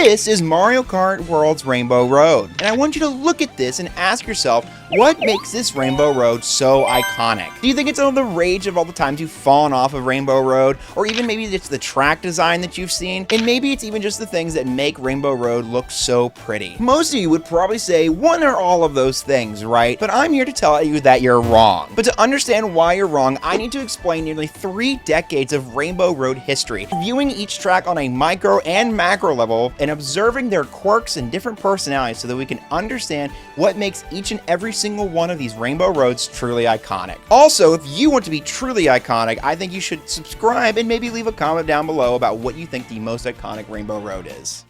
This is Mario Kart World's Rainbow Road, and I want you to look at this and ask yourself, what makes this Rainbow Road so iconic? Do you think it's all the rage of all the times you've fallen off of Rainbow Road, or even maybe it's the track design that you've seen, and maybe it's even just the things that make Rainbow Road look so pretty? Most of you would probably say one or all of those things, right? But I'm here to tell you that you're wrong. But to understand why you're wrong, I need to explain nearly 3 decades of Rainbow Road history, viewing each track on a micro and macro level, and observing their quirks and different personalities so that we can understand what makes each and every single one of these Rainbow Roads truly iconic. Also, if you want to be truly iconic, I think you should subscribe and maybe leave a comment down below about what you think the most iconic Rainbow Road is.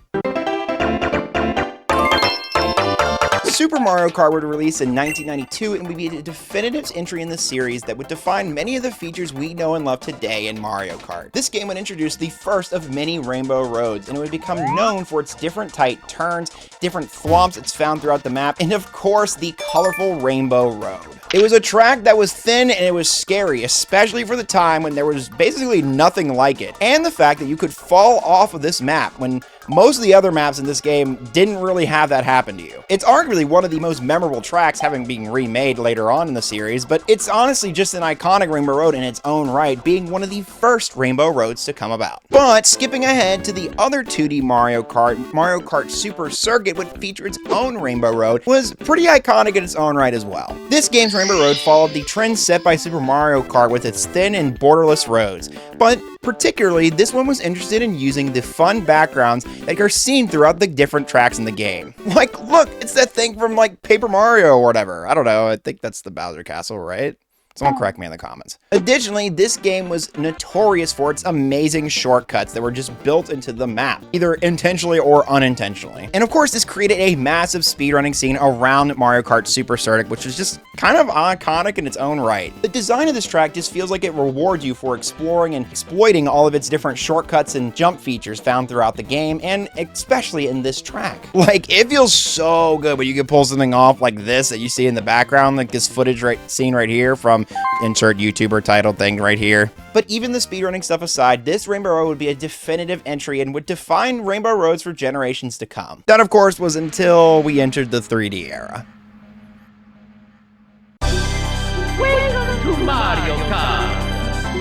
Super Mario Kart would release in 1992 and would be a definitive entry in the series that would define many of the features we know and love today in Mario Kart. This game would introduce the first of many Rainbow Roads, and it would become known for its different tight turns, different thwomps it's found throughout the map, and of course, the colorful Rainbow Road. It was a track that was thin and it was scary, especially for the time when there was basically nothing like it, and the fact that you could fall off of this map when most of the other maps in this game didn't really have that happen to you. It's arguably one of the most memorable tracks, having been remade later on in the series, but it's honestly just an iconic Rainbow Road in its own right, being one of the first Rainbow Roads to come about. But skipping ahead to the other 2D Mario Kart Super Circuit would feature its own Rainbow Road, was pretty iconic in its own right as well. This game's Rainbow Road followed the trend set by Super Mario Kart with its thin and borderless roads, but particularly, this one was interested in using the fun backgrounds that are seen throughout the different tracks in the game. Like, look, it's that thing from, like, Paper Mario or whatever. I don't know, I think that's the Bowser Castle, right? Someone correct me in the comments. Additionally, this game was notorious for its amazing shortcuts that were just built into the map, either intentionally or unintentionally. And of course, this created a massive speedrunning scene around Mario Kart Super Circuit, which was just kind of iconic in its own right. The design of this track just feels like it rewards you for exploring and exploiting all of its different shortcuts and jump features found throughout the game, and especially in this track. Like, it feels so good when you can pull something off like this that you see in the background, like this footage scene right here from insert YouTuber title thing right here. But even the speedrunning stuff aside, this Rainbow Road would be a definitive entry and would define Rainbow Roads for generations to come. That, of course, was until we entered the 3D era. Welcome to Mario Kart!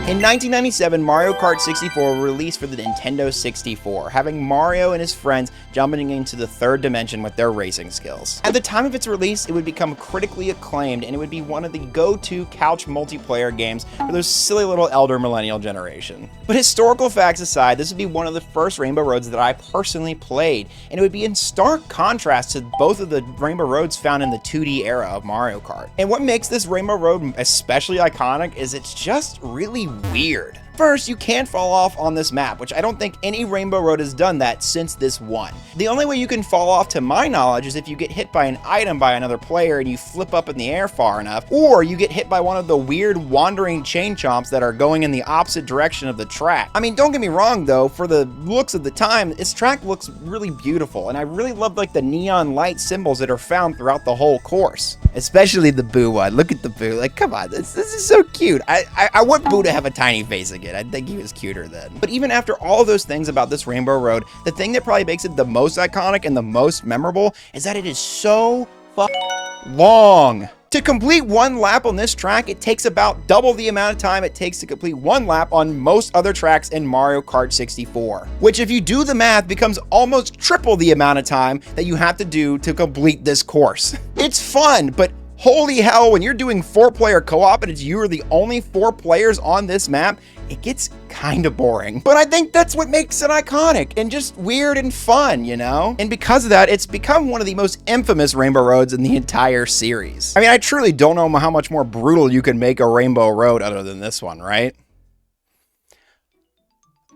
In 1997, Mario Kart 64 released for the Nintendo 64, having Mario and his friends jumping into the third dimension with their racing skills. At the time of its release, it would become critically acclaimed, and it would be one of the go-to couch multiplayer games for those silly little elder millennial generation. But historical facts aside, this would be one of the first Rainbow Roads that I personally played, and it would be in stark contrast to both of the Rainbow Roads found in the 2D era of Mario Kart. And what makes this Rainbow Road especially iconic is it's just really weird. First, you can't fall off on this map, which I don't think any Rainbow Road has done that since this one. The only way you can fall off, to my knowledge, is if you get hit by an item by another player and you flip up in the air far enough, or you get hit by one of the weird wandering chain chomps that are going in the opposite direction of the track. I mean, don't get me wrong though, for the looks of the time, this track looks really beautiful, and I really love like the neon light symbols that are found throughout the whole course. Especially the Boo one. Look at the Boo. Like, come on, this is so cute. I want Boo to have a tiny face again. I think he was cuter then. But even after all of those things about this Rainbow Road, the thing that probably makes it the most iconic and the most memorable is that it is so long. To complete one lap on this track, it takes about double the amount of time it takes to complete one lap on most other tracks in Mario Kart 64, which, if you do the math, becomes almost triple the amount of time that you have to do to complete this course. It's fun, but holy hell, when you're doing 4-player co-op and it's you are the only 4 players on this map, it gets kind of boring. But I think that's what makes it iconic and just weird and fun, you know? And because of that, it's become one of the most infamous Rainbow Roads in the entire series. I mean, I truly don't know how much more brutal you can make a Rainbow Road other than this one, right?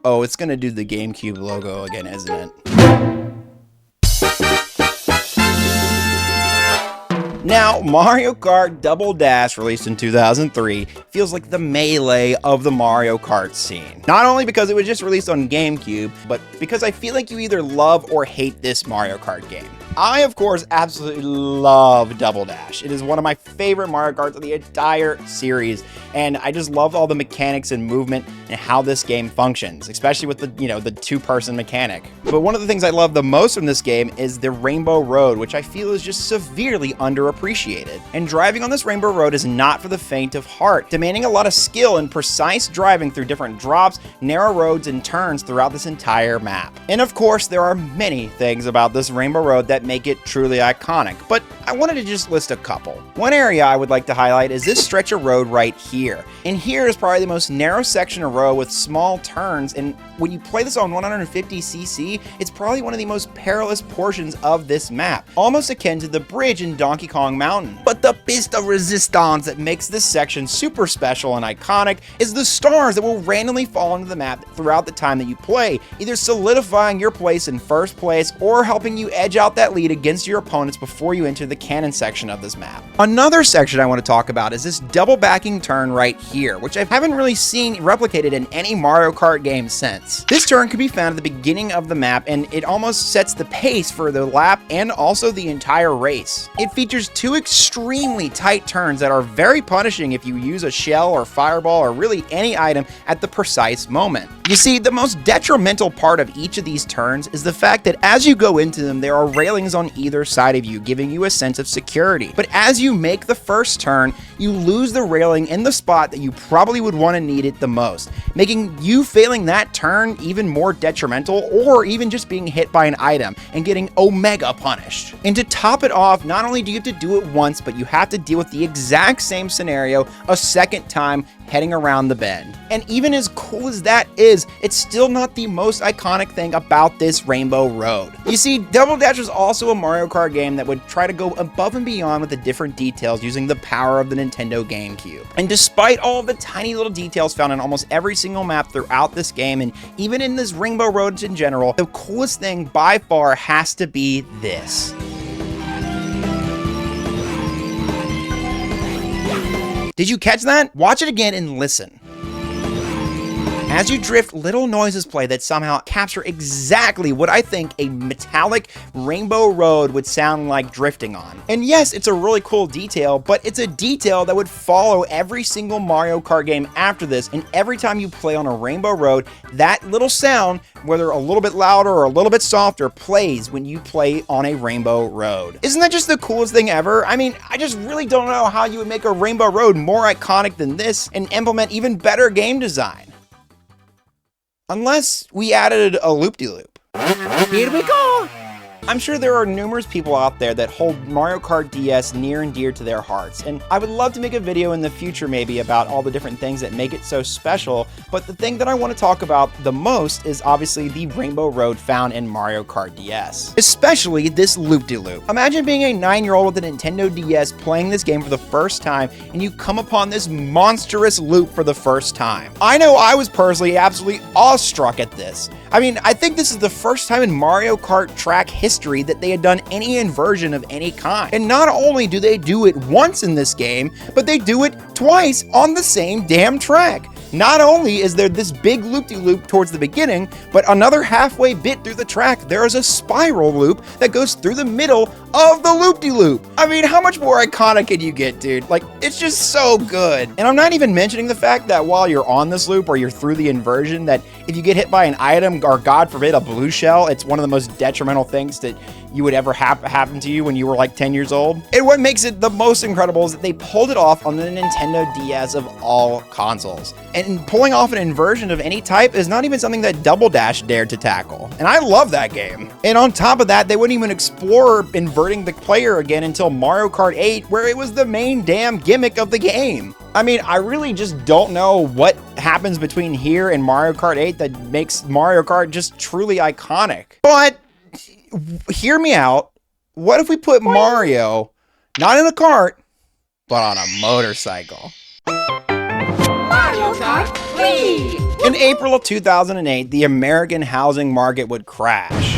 Oh, it's gonna do the GameCube logo again, isn't it? Now, Mario Kart Double Dash, released in 2003, feels like the melee of the Mario Kart scene. Not only because it was just released on GameCube, but because I feel like you either love or hate this Mario Kart game. I, of course, absolutely love Double Dash. It is one of my favorite Mario Karts of the entire series, and I just love all the mechanics and movement and how this game functions, especially with the two-person mechanic. But one of the things I love the most from this game is the Rainbow Road, which I feel is just severely underappreciated. And driving on this Rainbow Road is not for the faint of heart, demanding a lot of skill and precise driving through different drops, narrow roads, and turns throughout this entire map. And of course, there are many things about this Rainbow Road that make it truly iconic, but I wanted to just list a couple. One area I would like to highlight is this stretch of road right here. And here is probably the most narrow section of road with small turns, and when you play this on 150cc, it's probably one of the most perilous portions of this map, almost akin to the bridge in Donkey Kong Mountain. But the piece de resistance that makes this section super special and iconic is the stars that will randomly fall into the map throughout the time that you play, either solidifying your place in first place or helping you edge out that lead against your opponents before you enter the cannon section of this map. Another section I want to talk about is this double backing turn right here, which I haven't really seen replicated in any Mario Kart game since. This turn can be found at the beginning of the map, and it almost sets the pace for the lap and also the entire race. It features two extremely tight turns that are very punishing if you use a shell or fireball or really any item at the precise moment. You see, the most detrimental part of each of these turns is the fact that as you go into them, there are railings on either side of you, giving you a sense of security. But as you make the first turn, you lose the railing in the spot that you probably would want to need it the most, making you failing that turn even more detrimental, or even just being hit by an item and getting omega punished. And to top it off, not only do you have to do it once, but you have to deal with the exact same scenario a second time heading around the bend. And even as cool as that is, it's still not the most iconic thing about this Rainbow Road. You see, Double Dash was also a Mario Kart game that would try to go above and beyond with the different details using the power of the Nintendo GameCube. And despite all of the tiny little details found in almost every single map throughout this game, and even in this Rainbow Road in general, the coolest thing by far has to be this. Did you catch that? Watch it again and listen. As you drift, little noises play that somehow capture exactly what I think a metallic Rainbow Road would sound like drifting on. And yes, it's a really cool detail, but it's a detail that would follow every single Mario Kart game after this, and every time you play on a Rainbow Road, that little sound, whether a little bit louder or a little bit softer, plays when you play on a Rainbow Road. Isn't that just the coolest thing ever? I mean, I just really don't know how you would make a Rainbow Road more iconic than this and implement even better game design. Unless we added a loop-de-loop. Here we go! I'm sure there are numerous people out there that hold Mario Kart DS near and dear to their hearts, and I would love to make a video in the future maybe about all the different things that make it so special, but the thing that I want to talk about the most is obviously the Rainbow Road found in Mario Kart DS. Especially this loop-de-loop. Imagine being a 9-year-old with a Nintendo DS playing this game for the first time, and you come upon this monstrous loop for the first time. I know I was personally absolutely awestruck at this. I mean, I think this is the first time in Mario Kart track history that they had done any inversion of any kind. And not only do they do it once in this game, but they do it twice on the same damn track. Not only is there this big loop-de-loop towards the beginning, but another halfway bit through the track, there is a spiral loop that goes through the middle of the loop-de-loop. I mean, how much more iconic can you get, dude? Like, it's just so good. And I'm not even mentioning the fact that while you're on this loop or you're through the inversion, that if you get hit by an item or, God forbid, a blue shell, it's one of the most detrimental things that you would ever happen to you when you were like 10 years old. And what makes it the most incredible is that they pulled it off on the Nintendo DS of all consoles. And pulling off an inversion of any type is not even something that Double Dash dared to tackle. And I love that game. And on top of that, they wouldn't even explore inverting the player again until Mario Kart 8, where it was the main damn gimmick of the game. I mean, I really just don't know what happens between here and Mario Kart 8 that makes Mario Kart just truly iconic. But hear me out. What if we put Mario not in a cart, but on a motorcycle? Mario Kart, please! In April of 2008, the American housing market would crash.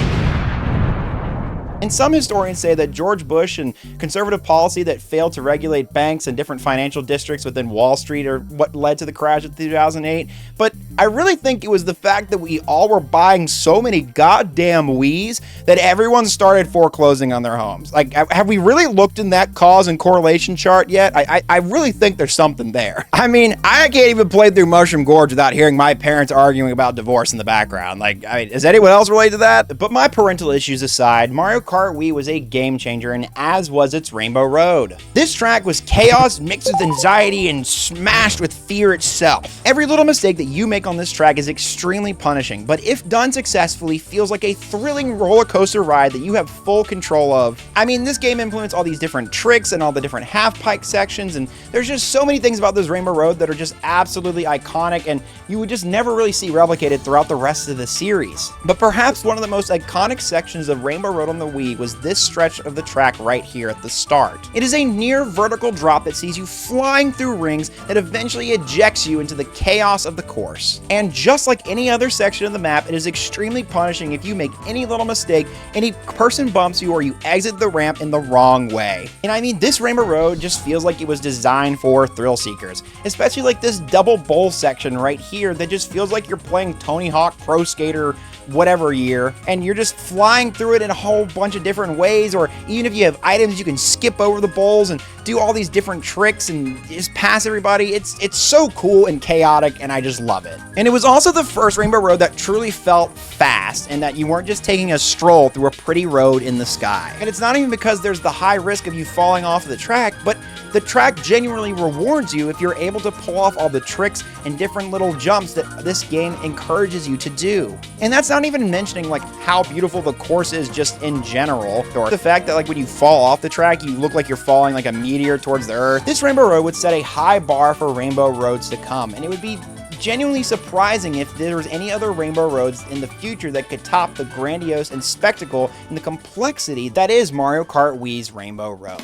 And some historians say that George Bush and conservative policy that failed to regulate banks and different financial districts within Wall Street are what led to the crash of 2008. But I really think it was the fact that we all were buying so many goddamn Wiis that everyone started foreclosing on their homes. Like, have we really looked in that cause and correlation chart yet? I really think there's something there. I mean, I can't even play through Mushroom Gorge without hearing my parents arguing about divorce in the background. Like, I mean, does anyone else relate to that? But my parental issues aside, Mario Kart Wii was a game changer, and as was its Rainbow Road. This track was chaos mixed with anxiety and smashed with fear itself. Every little mistake that you make on this track is extremely punishing, but if done successfully, feels like a thrilling roller coaster ride that you have full control of. I mean, this game implements all these different tricks and all the different half-pipe sections, and there's just so many things about this Rainbow Road that are just absolutely iconic, and you would just never really see replicated throughout the rest of the series. But perhaps one of the most iconic sections of Rainbow Road on the Wii was this stretch of the track right here at the start. It is a near vertical drop that sees you flying through rings that eventually ejects you into the chaos of the course. And just like any other section of the map, it is extremely punishing if you make any little mistake, any person bumps you, or you exit the ramp in the wrong way. And I mean, this Rainbow Road just feels like it was designed for thrill seekers, especially like this double bowl section right here that just feels like you're playing Tony Hawk Pro Skater whatever year, and you're just flying through it in a whole bunch of different ways, or even if you have items, you can skip over the bowls and do all these different tricks and just pass everybody. It's so cool and chaotic, and I just love it. And it was also the first Rainbow Road that truly felt fast, and that you weren't just taking a stroll through a pretty road in the sky. And it's not even because there's the high risk of you falling off the track, but the track genuinely rewards you if you're able to pull off all the tricks and different little jumps that this game encourages you to do. And that's not even mentioning like how beautiful the course is just in general, or the fact that like when you fall off the track, you look like you're falling like a meteor towards the earth. This Rainbow Road would set a high bar for Rainbow Roads to come, and it would be genuinely surprising if there was any other Rainbow Roads in the future that could top the grandiose and spectacle and the complexity that is Mario Kart Wii's Rainbow Road.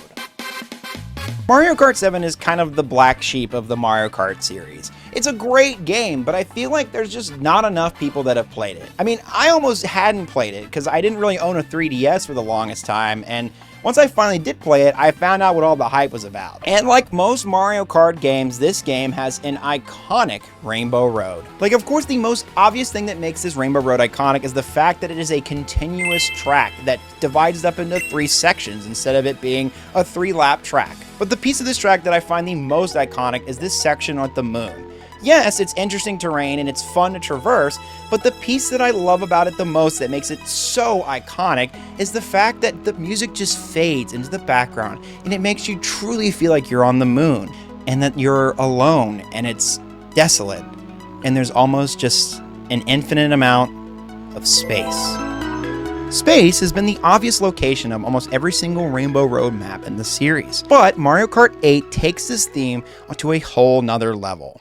Mario Kart 7 is kind of the black sheep of the Mario Kart series. It's a great game, but I feel like there's just not enough people that have played it. I mean, I almost hadn't played it because I didn't really own a 3DS for the longest time, and once I finally did play it, I found out what all the hype was about. And like most Mario Kart games, this game has an iconic Rainbow Road. Like, of course, the most obvious thing that makes this Rainbow Road iconic is the fact that it is a continuous track that divides it up into 3 sections instead of it being a 3-lap track. But the piece of this track that I find the most iconic is this section at the moon. Yes, it's interesting terrain and it's fun to traverse, but the piece that I love about it the most that makes it so iconic is the fact that the music just fades into the background and it makes you truly feel like you're on the moon and that you're alone and it's desolate and there's almost just an infinite amount of space. Space has been the obvious location of almost every single Rainbow Road map in the series, but Mario Kart 8 takes this theme to a whole nother level.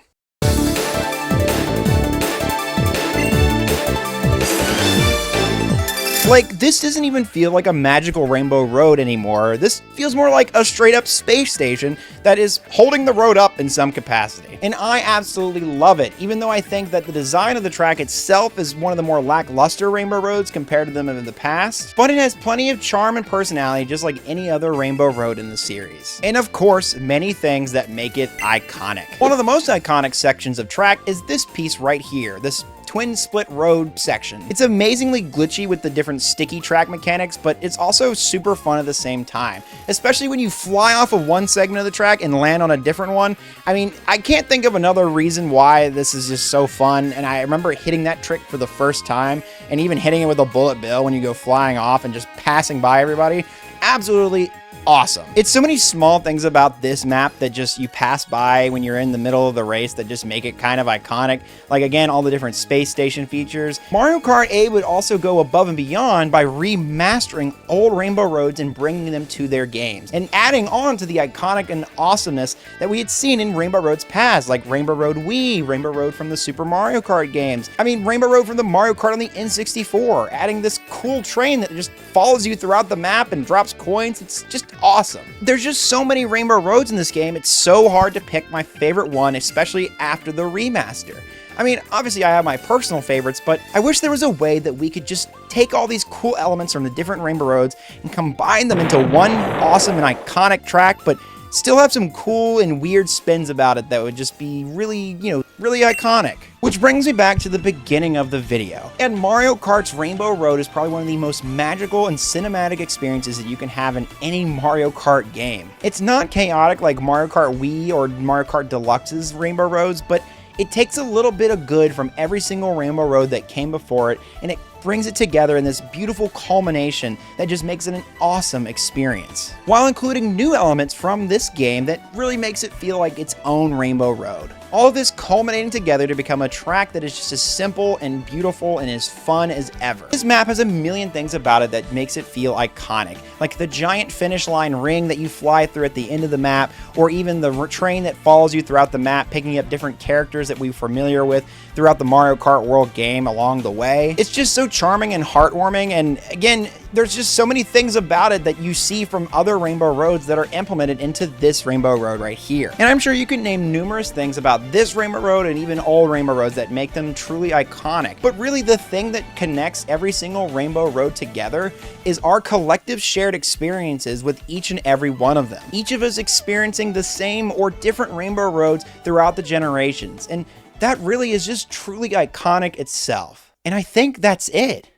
Like, this doesn't even feel like a magical Rainbow Road anymore. This feels more like a straight-up space station that is holding the road up in some capacity. And I absolutely love it, even though I think that the design of the track itself is one of the more lackluster Rainbow Roads compared to them in the past. But it has plenty of charm and personality, just like any other Rainbow Road in the series. And of course, many things that make it iconic. One of the most iconic sections of track is this piece right here, this twin split road section. It's amazingly glitchy with the different sticky track mechanics, but it's also super fun at the same time, especially when you fly off of one segment of the track and land on a different one. I mean, I can't think of another reason why this is just so fun, and I remember hitting that trick for the first time and even hitting it with a bullet bill when you go flying off and just passing by everybody. Absolutely awesome. It's so many small things about this map that just you pass by when you're in the middle of the race that just make it kind of iconic. Like, again, all the different space station features. Mario Kart 8 would also go above and beyond by remastering old Rainbow Roads and bringing them to their games, and adding on to the iconic and awesomeness that we had seen in Rainbow Roads past, like Rainbow Road Wii, Rainbow Road from the Super Mario Kart games. I mean, Rainbow Road from the Mario Kart on the N64, adding this cool train that just follows you throughout the map and drops coins. It's just awesome. There's just so many Rainbow Roads in this game, it's so hard to pick my favorite one, especially after the remaster. I mean, obviously I have my personal favorites, but I wish there was a way that we could just take all these cool elements from the different Rainbow Roads and combine them into one awesome and iconic track, but still have some cool and weird spins about it that would just be really, really iconic. Which brings me back to the beginning of the video. And Mario Kart's Rainbow Road is probably one of the most magical and cinematic experiences that you can have in any Mario Kart game. It's not chaotic like Mario Kart Wii or Mario Kart Deluxe's Rainbow Roads, but it takes a little bit of good from every single Rainbow Road that came before it, and it brings it together in this beautiful culmination that just makes it an awesome experience, while including new elements from this game that really makes it feel like its own Rainbow Road. All of this culminating together to become a track that is just as simple and beautiful and as fun as ever. This map has a million things about it that makes it feel iconic, like the giant finish line ring that you fly through at the end of the map, or even the train that follows you throughout the map, picking up different characters that we're familiar with throughout the Mario Kart World game along the way. It's just so charming and heartwarming, and again, there's just so many things about it that you see from other Rainbow Roads that are implemented into this Rainbow Road right here. And I'm sure you can name numerous things about this Rainbow Road and even old Rainbow Roads that make them truly iconic. But really the thing that connects every single Rainbow Road together is our collective shared experiences with each and every one of them. Each of us experiencing the same or different Rainbow Roads throughout the generations. And that really is just truly iconic itself. And I think that's it.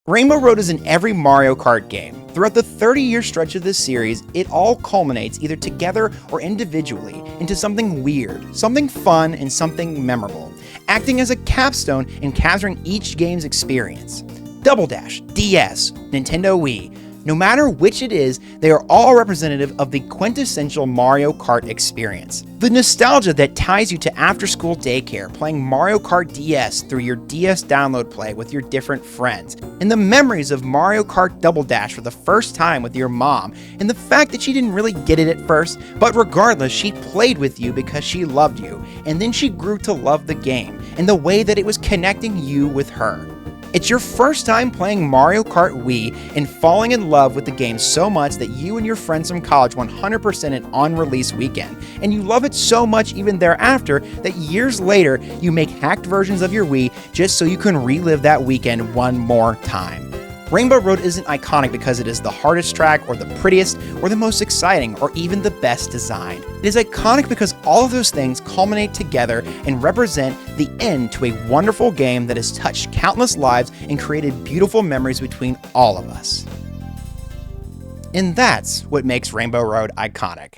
Rainbow Road is in every Mario Kart game. Throughout the 30-year stretch of this series, it all culminates either together or individually into something weird, something fun, and something memorable, acting as a capstone in capturing each game's experience. Double Dash, DS, Nintendo Wii, no matter which it is, they are all representative of the quintessential Mario Kart experience. The nostalgia that ties you to after-school daycare playing Mario Kart DS through your DS download play with your different friends, and the memories of Mario Kart Double Dash for the first time with your mom, and the fact that she didn't really get it at first, but regardless, she played with you because she loved you, and then she grew to love the game, and the way that it was connecting you with her. It's your first time playing Mario Kart Wii and falling in love with the game so much that you and your friends from college 100% it on release weekend, and you love it so much even thereafter that years later you make hacked versions of your Wii just so you can relive that weekend one more time. Rainbow Road isn't iconic because it is the hardest track or the prettiest or the most exciting or even the best designed. It is iconic because all of those things culminate together and represent the end to a wonderful game that has touched countless lives and created beautiful memories between all of us. And that's what makes Rainbow Road iconic.